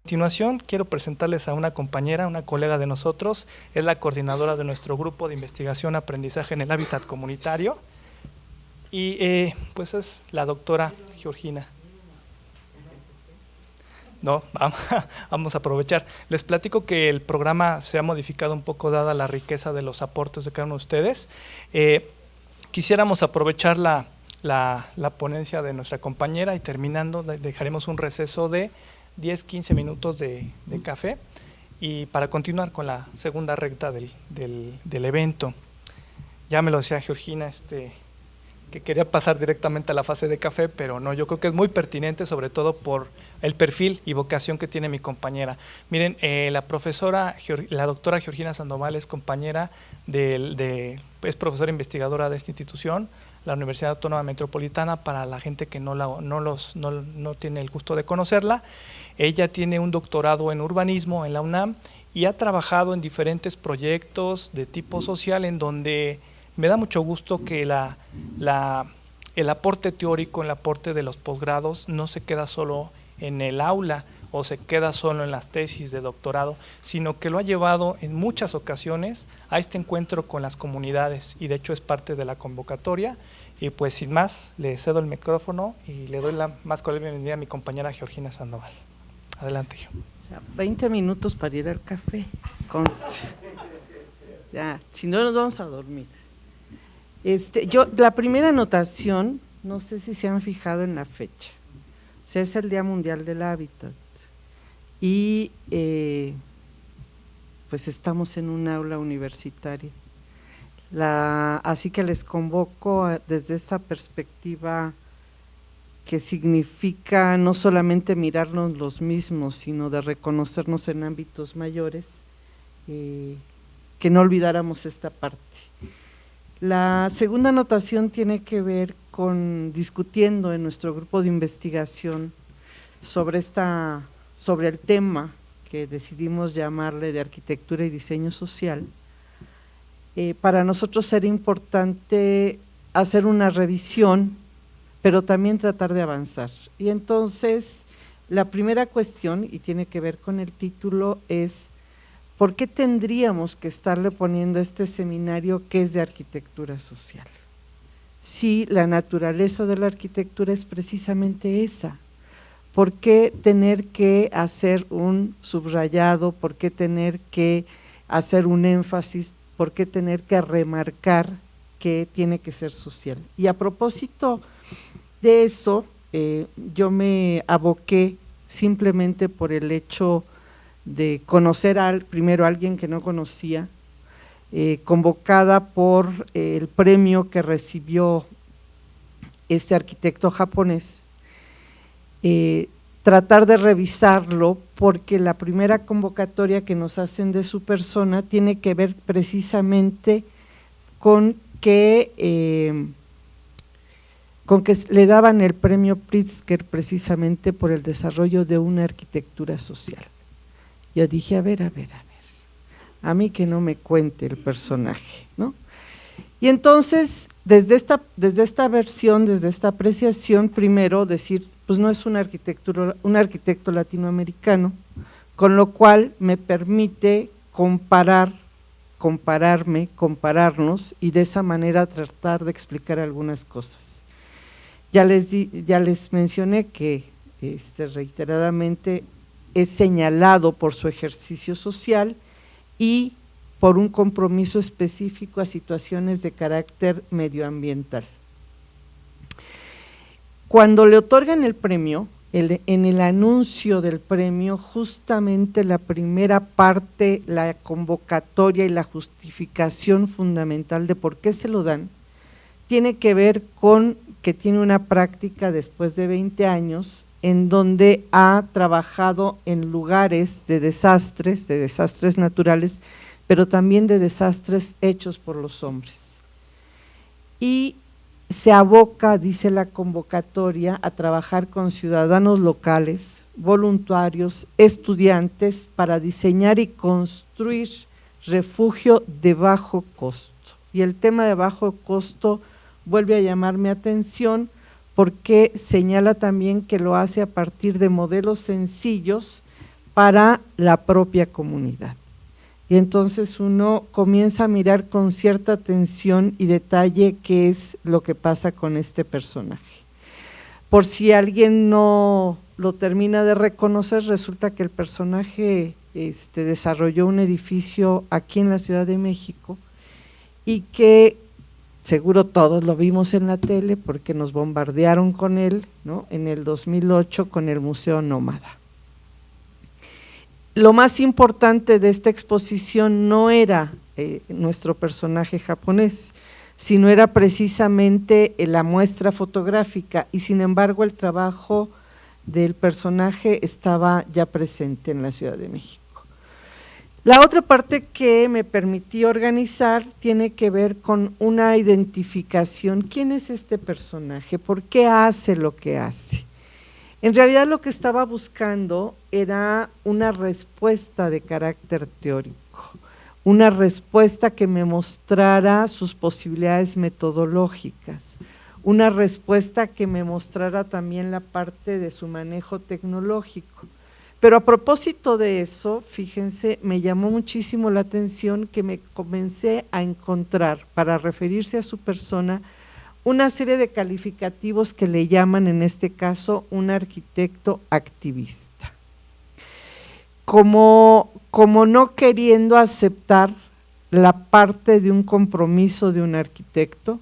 continuación quiero presentarles a una compañera, una colega de nosotros, es la coordinadora de nuestro grupo de investigación Aprendizaje en el Hábitat Comunitario y pues es la doctora Georgina. No, vamos a aprovechar. Les platico que el programa se ha modificado un poco dada la riqueza de los aportes de cada uno de ustedes. Quisiéramos aprovechar la ponencia de nuestra compañera y terminando dejaremos un receso de 10-15 minutos de café y para continuar con la segunda recta del evento. Ya me lo decía Georgina, que quería pasar directamente a la fase de café, pero no, yo creo que es muy pertinente, sobre todo por el perfil y vocación que tiene mi compañera. Miren, la doctora Georgina Sandoval es compañera es profesora investigadora de esta institución, la Universidad Autónoma Metropolitana, para la gente que no tiene el gusto de conocerla. Ella tiene un doctorado en urbanismo en la UNAM y ha trabajado en diferentes proyectos de tipo social en donde me da mucho gusto que el aporte teórico, el aporte de los posgrados no se queda solo en el aula o se queda solo en las tesis de doctorado, sino que lo ha llevado en muchas ocasiones a este encuentro con las comunidades y de hecho es parte de la convocatoria. Y pues sin más, le cedo el micrófono y le doy la más cordial bienvenida a mi compañera Georgina Sandoval. Adelante, Geo. O sea, 20 minutos para ir al café. Ya, si no nos vamos a dormir. La primera anotación, no sé si se han fijado en la fecha, o sea, es el Día Mundial del Hábitat y pues estamos en un aula universitaria, así que les convoco desde esa perspectiva que significa no solamente mirarnos los mismos, sino de reconocernos en ámbitos mayores, que no olvidáramos esta parte. La segunda anotación tiene que ver con discutiendo en nuestro grupo de investigación sobre el tema que decidimos llamarle de arquitectura y diseño social. Para nosotros era importante hacer una revisión, pero también tratar de avanzar. Y entonces, la primera cuestión, y tiene que ver con el título, es ¿por qué tendríamos que estarle poniendo a este seminario que es de arquitectura social? Si la naturaleza de la arquitectura es precisamente esa, ¿por qué tener que hacer un subrayado? ¿Por qué tener que hacer un énfasis? ¿Por qué tener que remarcar que tiene que ser social? Y a propósito de eso, yo me aboqué simplemente por el hecho de conocer primero a alguien que no conocía, convocada por el premio que recibió este arquitecto japonés, tratar de revisarlo porque la primera convocatoria que nos hacen de su persona tiene que ver precisamente con que le daban el premio Pritzker precisamente por el desarrollo de una arquitectura social. Yo dije, a ver, a mí que no me cuente el personaje, ¿no? Y entonces, desde esta versión, desde esta apreciación, primero decir, pues no es un arquitecto latinoamericano, con lo cual me permite compararnos y de esa manera tratar de explicar algunas cosas. Ya les mencioné que reiteradamente es señalado por su ejercicio social y por un compromiso específico a situaciones de carácter medioambiental. Cuando le otorgan el premio, en el anuncio del premio, justamente la primera parte, la convocatoria y la justificación fundamental de por qué se lo dan, tiene que ver con que tiene una práctica después de 20 años en donde ha trabajado en lugares de desastres naturales, pero también de desastres hechos por los hombres. Y se aboca, dice la convocatoria, a trabajar con ciudadanos locales, voluntarios, estudiantes, para diseñar y construir refugio de bajo costo. Y el tema de bajo costo vuelve a llamar mi atención porque señala también que lo hace a partir de modelos sencillos para la propia comunidad. Y entonces uno comienza a mirar con cierta atención y detalle qué es lo que pasa con este personaje. Por si alguien no lo termina de reconocer, resulta que el personaje desarrolló un edificio aquí en la Ciudad de México y que seguro todos lo vimos en la tele porque nos bombardearon con él, ¿no?, en el 2008 con el Museo Nómada. Lo más importante de esta exposición no era nuestro personaje japonés, sino era precisamente la muestra fotográfica, y sin embargo el trabajo del personaje estaba ya presente en la Ciudad de México. La otra parte que me permití organizar tiene que ver con una identificación. ¿Quién es este personaje? ¿Por qué hace lo que hace? En realidad lo que estaba buscando era una respuesta de carácter teórico, una respuesta que me mostrara sus posibilidades metodológicas, una respuesta que me mostrara también la parte de su manejo tecnológico. Pero a propósito de eso, fíjense, me llamó muchísimo la atención que me comencé a encontrar, para referirse a su persona, una serie de calificativos que le llaman en este caso un arquitecto activista. Como no queriendo aceptar la parte de un compromiso de un arquitecto,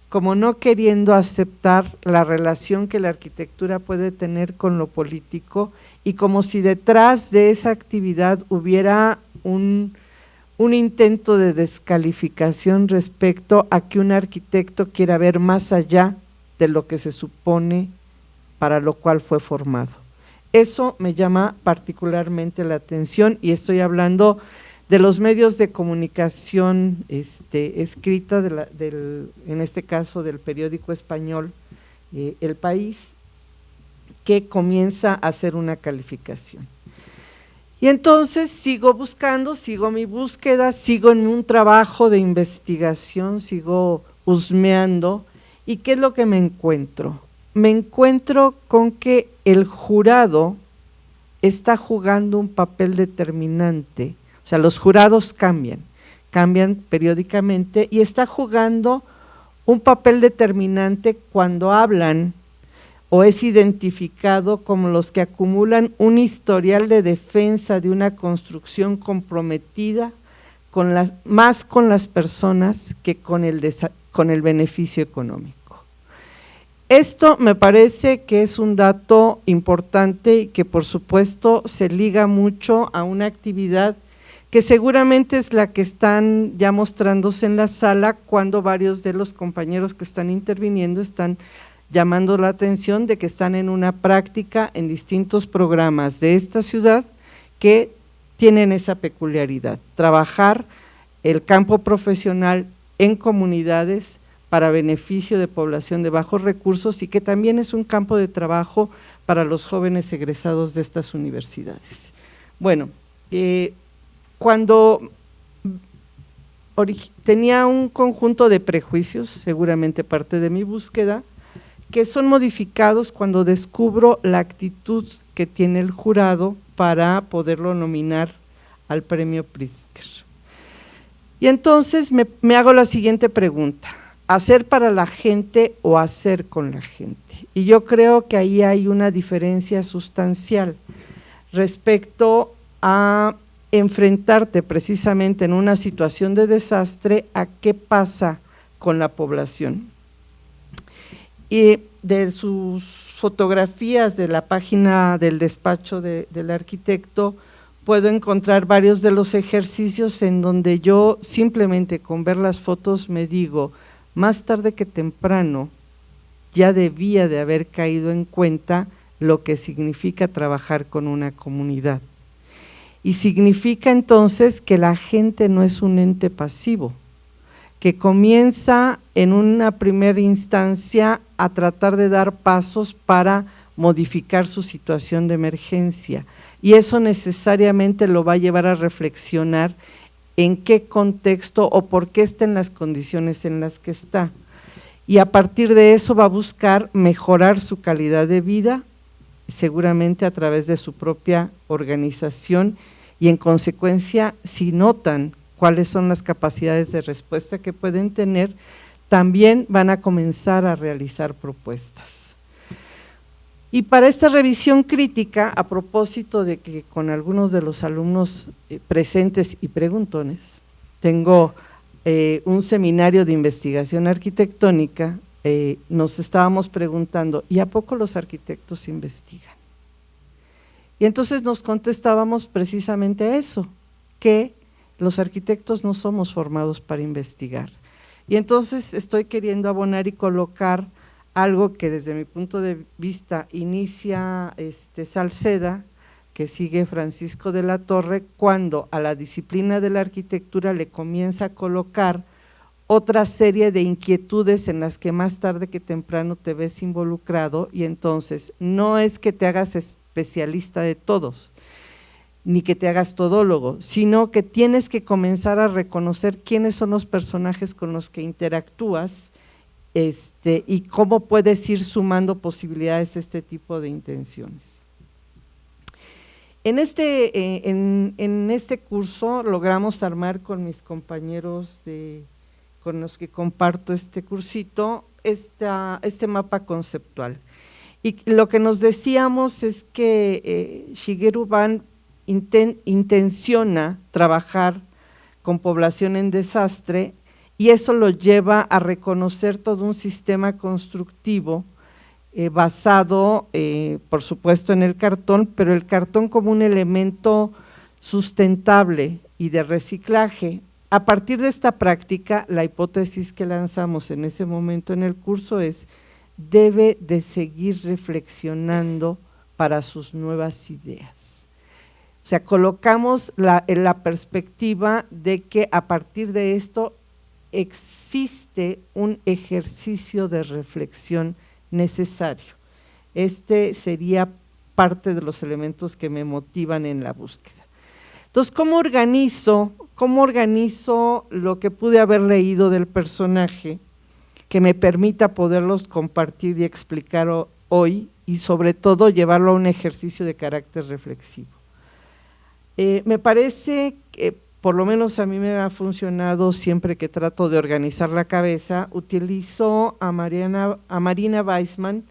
como no queriendo aceptar la relación que la arquitectura puede tener con lo político, y como si detrás de esa actividad hubiera un intento de descalificación respecto a que un arquitecto quiera ver más allá de lo que se supone para lo cual fue formado. Eso me llama particularmente la atención, y estoy hablando de los medios de comunicación escrita, en este caso del periódico español El País, que comienza a hacer una calificación. Y entonces sigo buscando, sigo mi búsqueda, sigo en un trabajo de investigación, sigo husmeando. ¿Y qué es lo que me encuentro? Me encuentro con que el jurado está jugando un papel determinante. O sea, los jurados cambian periódicamente, y está jugando un papel determinante cuando hablan o es identificado como los que acumulan un historial de defensa de una construcción comprometida más con las personas que con el beneficio económico. Esto me parece que es un dato importante y que por supuesto se liga mucho a una actividad que seguramente es la que están ya mostrándose en la sala, cuando varios de los compañeros que están interviniendo están llamando la atención de que están en una práctica en distintos programas de esta ciudad que tienen esa peculiaridad: trabajar el campo profesional en comunidades para beneficio de población de bajos recursos, y que también es un campo de trabajo para los jóvenes egresados de estas universidades. Bueno, cuando tenía un conjunto de prejuicios, seguramente parte de mi búsqueda, que son modificados cuando descubro la actitud que tiene el jurado para poderlo nominar al premio Pritzker. Y entonces me hago la siguiente pregunta: ¿hacer para la gente o hacer con la gente? Y yo creo que ahí hay una diferencia sustancial respecto a enfrentarte precisamente en una situación de desastre a qué pasa con la población. Y de sus fotografías de la página del despacho del arquitecto puedo encontrar varios de los ejercicios en donde yo simplemente con ver las fotos me digo, más tarde que temprano ya debía de haber caído en cuenta lo que significa trabajar con una comunidad. Y significa entonces que la gente no es un ente pasivo, que comienza en una primera instancia a tratar de dar pasos para modificar su situación de emergencia, y eso necesariamente lo va a llevar a reflexionar en qué contexto o por qué está en las condiciones en las que está, y a partir de eso va a buscar mejorar su calidad de vida seguramente a través de su propia organización y en consecuencia, si notan cuáles son las capacidades de respuesta que pueden tener, también van a comenzar a realizar propuestas. Y para esta revisión crítica, a propósito de que con algunos de los alumnos presentes y preguntones, tengo un seminario de investigación arquitectónica, nos estábamos preguntando, ¿y a poco los arquitectos investigan? Y entonces nos contestábamos precisamente eso, que los arquitectos no somos formados para investigar. Y entonces estoy queriendo abonar y colocar algo que desde mi punto de vista inicia Salceda, que sigue Francisco de la Torre, cuando a la disciplina de la arquitectura le comienza a colocar otra serie de inquietudes en las que más tarde que temprano te ves involucrado, y entonces no es que te hagas especialista de todos, ni que te hagas todólogo, sino que tienes que comenzar a reconocer quiénes son los personajes con los que interactúas y cómo puedes ir sumando posibilidades a este tipo de intenciones. En este curso logramos armar con mis compañeros con los que comparto este cursito este mapa conceptual. Y lo que nos decíamos es que Shigeru Ban intenciona trabajar con población en desastre, y eso lo lleva a reconocer todo un sistema constructivo basado, por supuesto, en el cartón, pero el cartón como un elemento sustentable y de reciclaje. A partir de esta práctica, la hipótesis que lanzamos en ese momento en el curso es: debe de seguir reflexionando para sus nuevas ideas. O sea, colocamos en la perspectiva de que a partir de esto existe un ejercicio de reflexión necesario. Este sería parte de los elementos que me motivan en la búsqueda. Entonces, ¿cómo organizo lo que pude haber leído del personaje que me permita poderlos compartir y explicar hoy, y sobre todo llevarlo a un ejercicio de carácter reflexivo? Me parece que, por lo menos a mí me ha funcionado siempre que trato de organizar la cabeza, utilizo a Marina Weissman,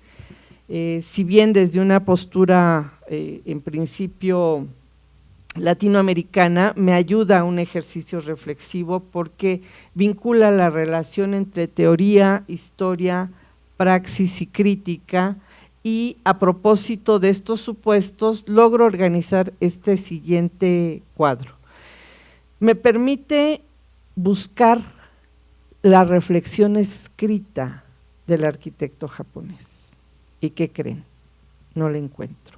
si bien desde una postura en principio latinoamericana, me ayuda a un ejercicio reflexivo porque vincula la relación entre teoría, historia, praxis y crítica, y a propósito de estos supuestos logro organizar este siguiente cuadro. Me permite buscar la reflexión escrita del arquitecto japonés. ¿Y qué creen? No la encuentro,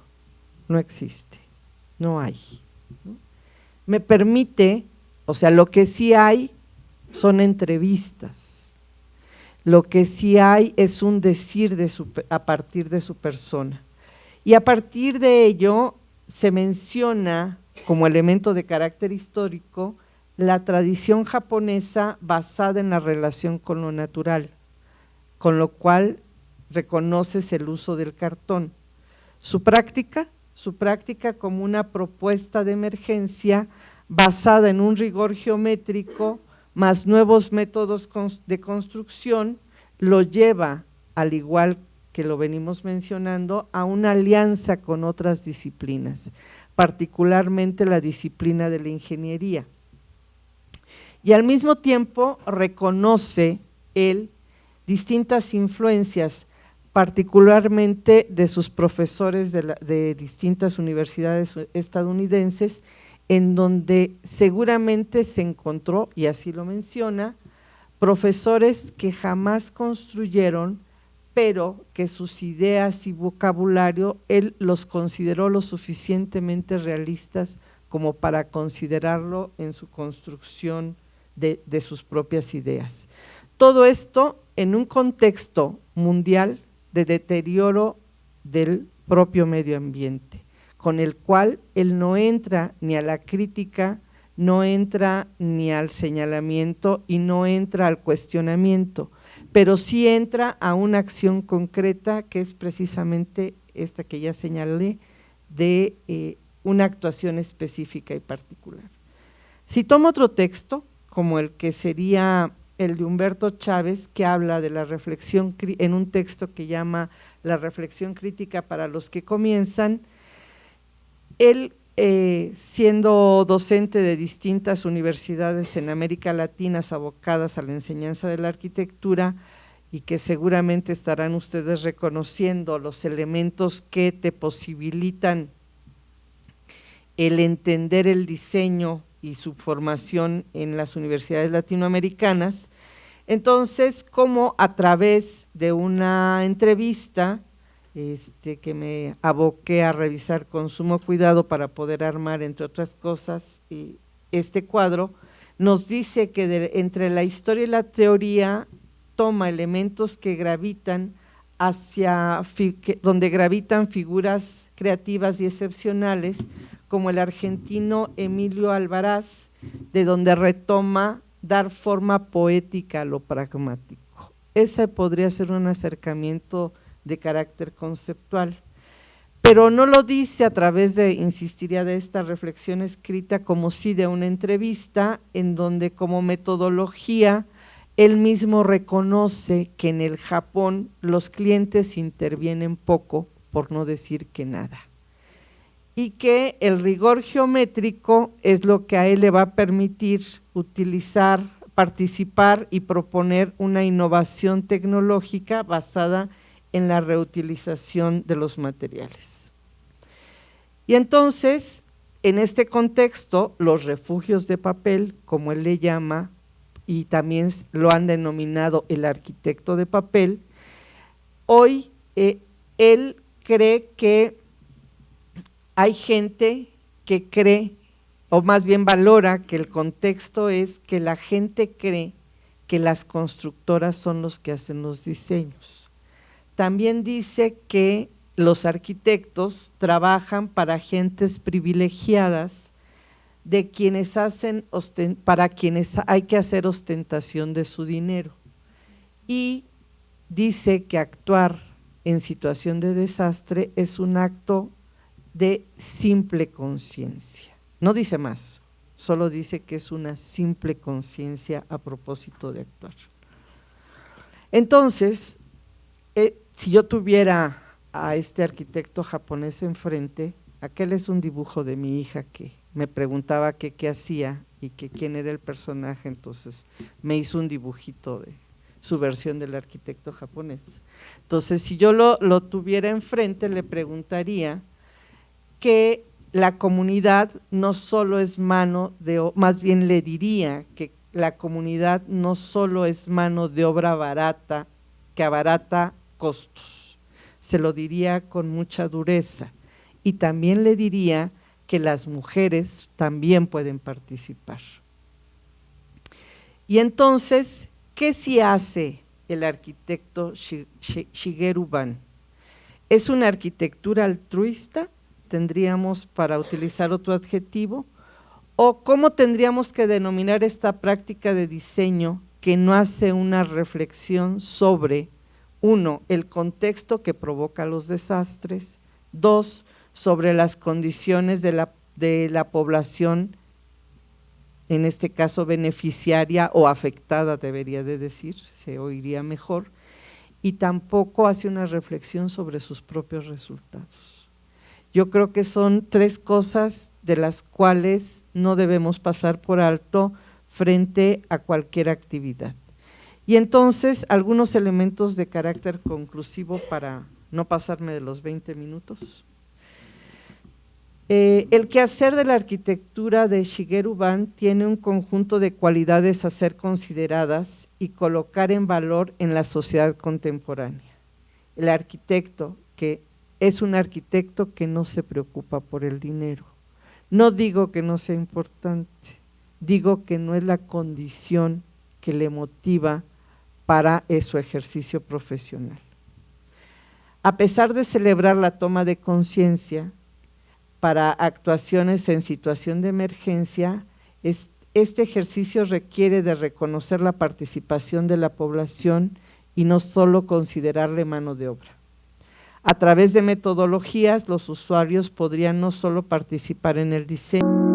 no existe, no hay, ¿no? Me permite, o sea, lo que sí hay son entrevistas, lo que sí hay es un decir a partir de su persona, y a partir de ello se menciona como elemento de carácter histórico la tradición japonesa basada en la relación con lo natural, con lo cual reconoces el uso del cartón. Su práctica como una propuesta de emergencia basada en un rigor geométrico más nuevos métodos de construcción, lo lleva, al igual que lo venimos mencionando, a una alianza con otras disciplinas, particularmente la disciplina de la ingeniería. Y al mismo tiempo reconoce él distintas influencias, particularmente de sus profesores de distintas universidades estadounidenses, en donde seguramente se encontró, y así lo menciona, profesores que jamás construyeron, pero que sus ideas y vocabulario él los consideró lo suficientemente realistas como para considerarlo en su construcción de sus propias ideas. Todo esto en un contexto mundial de deterioro del propio medio ambiente, con el cual él no entra ni a la crítica, no entra ni al señalamiento y no entra al cuestionamiento, pero sí entra a una acción concreta que es precisamente esta que ya señalé, de una actuación específica y particular. Si tomo otro texto, como el que sería el de Humberto Chávez, que habla de la reflexión, en un texto que llama La reflexión crítica para los que comienzan, él, siendo docente de distintas universidades en América Latina abocadas a la enseñanza de la arquitectura, y que seguramente estarán ustedes reconociendo los elementos que te posibilitan el entender el diseño y su formación en las universidades latinoamericanas. Entonces, como a través de una entrevista que me aboqué a revisar con sumo cuidado para poder armar, entre otras cosas, este cuadro, nos dice que entre la historia y la teoría toma elementos que gravitan donde gravitan figuras creativas y excepcionales, como el argentino Emilio Alvaraz, de donde retoma dar forma poética a lo pragmático. Ese podría ser un acercamiento de carácter conceptual, pero no lo dice a través de, insistiría, de esta reflexión escrita, como sí de una entrevista, en donde como metodología él mismo reconoce que en el Japón los clientes intervienen poco, por no decir que nada, y que el rigor geométrico es lo que a él le va a permitir utilizar, participar y proponer una innovación tecnológica basada en la reutilización de los materiales. Y entonces, en este contexto, los refugios de papel, como él le llama, y también lo han denominado el arquitecto de papel, hoy él cree que hay gente que cree, o más bien valora, que el contexto es que la gente cree que las constructoras son los que hacen los diseños. También dice que los arquitectos trabajan para gentes privilegiadas, de quienes para quienes hay que hacer ostentación de su dinero, y dice que actuar en situación de desastre es un acto de simple conciencia. No dice más, solo dice que es una simple conciencia a propósito de actuar. Entonces, si yo tuviera a este arquitecto japonés enfrente, aquel es un dibujo de mi hija que me preguntaba qué hacía y que quién era el personaje, entonces me hizo un dibujito de su versión del arquitecto japonés. Entonces, si yo lo tuviera enfrente, le preguntaría que la comunidad no solo es más bien le diría que la comunidad no solo es mano de obra barata, que abarata costos, se lo diría con mucha dureza, y también le diría que las mujeres también pueden participar. Y entonces, ¿qué sí hace el arquitecto Shigeru Ban? ¿Es una arquitectura altruista? ¿Tendríamos para utilizar otro adjetivo? ¿O cómo tendríamos que denominar esta práctica de diseño que no hace una reflexión sobre, uno, el contexto que provoca los desastres, dos, sobre las condiciones de la población, en este caso beneficiaria o afectada, debería de decir, se oiría mejor, y tampoco hace una reflexión sobre sus propios resultados? Yo creo que son tres cosas de las cuales no debemos pasar por alto frente a cualquier actividad. Y entonces, algunos elementos de carácter conclusivo para no pasarme de los 20 minutos. El quehacer de la arquitectura de Shigeru Ban tiene un conjunto de cualidades a ser consideradas y colocar en valor en la sociedad contemporánea. El arquitecto es un arquitecto que no se preocupa por el dinero. No digo que no sea importante, digo que no es la condición que le motiva para su ejercicio profesional. A pesar de celebrar la toma de conciencia para actuaciones en situación de emergencia, este ejercicio requiere de reconocer la participación de la población y no solo considerarle mano de obra. A través de metodologías, los usuarios podrían no solo participar en el diseño,